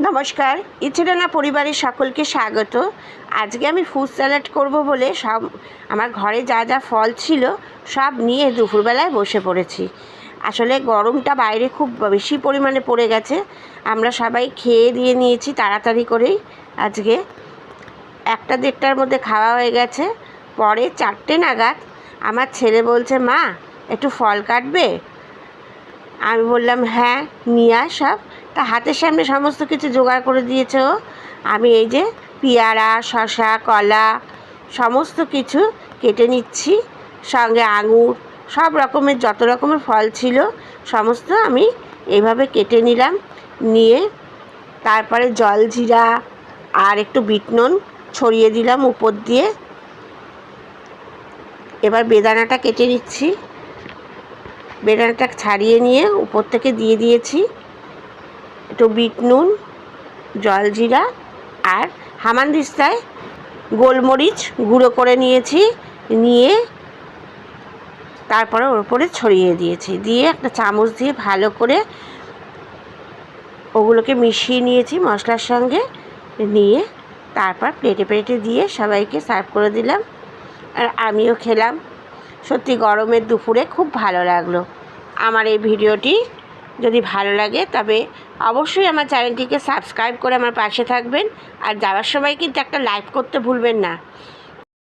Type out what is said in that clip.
নমস্কার, ইচ্ছেডাঙ্গা পরিবারের সকলকে স্বাগত। আজকে আমি ফ্রুট স্যালাড করব বলে সব আমার ঘরে যা যা ফল ছিল সব নিয়ে দুপুরবেলায় বসে পড়েছি। আসলে গরমটা বাইরে খুব বেশি পরিমাণে পড়ে গেছে। আমরা সবাই খেয়ে দিয়ে নিয়েছি তাড়াতাড়ি করেই। আজকে 1-1:30টার মধ্যে খাওয়া হয়ে গেছে। পরে 4টে নাগাদ আমার ছেলে বলছে, মা একটু ফল কাটবে? আমি বললাম হ্যাঁ, নিয়ে আয় সব। তা হাতের সামনে সমস্ত কিছু জোগাড় করে দিয়েছে ও। আমি এই যে পেয়ারা, শসা, কলা সমস্ত কিছু কেটে নিচ্ছি, সঙ্গে আঙুর, সব রকমের যত রকমের ফল ছিল সমস্ত আমি এইভাবে কেটে নিলাম। নিয়ে তারপরে জলজিরা আর একটু বিট নুন ছড়িয়ে দিলাম উপর দিয়ে। এবার বেদানাটা কেটে নিচ্ছি। বেদানাটা ছাড়িয়ে নিয়ে উপর থেকে দিয়ে দিয়েছি একটু বিট নুন, জলজিরা আর হামানদিস্তায় গোলমরিচ গুঁড়ো করে নিয়েছি। নিয়ে তারপরে ওর উপরে ছড়িয়ে দিয়েছি। দিয়ে একটা চামচ দিয়ে ভালো করে ওগুলোকে মিশিয়ে নিয়েছি মশলার সঙ্গে। নিয়ে তারপর প্লেটে দিয়ে সবাইকে সার্ভ করে দিলাম, আর আমিও খেলাম। সত্যি গরমের দুপুরে খুব ভালো লাগলো। আমার এই ভিডিওটি যদি ভালো লাগে তবে অবশ্যই আমার চ্যানেলটিকে সাবস্ক্রাইব করে আমার পাশে থাকবেন। আর যাওয়ার সময় কিন্তু একটা লাইক করতে ভুলবেন না।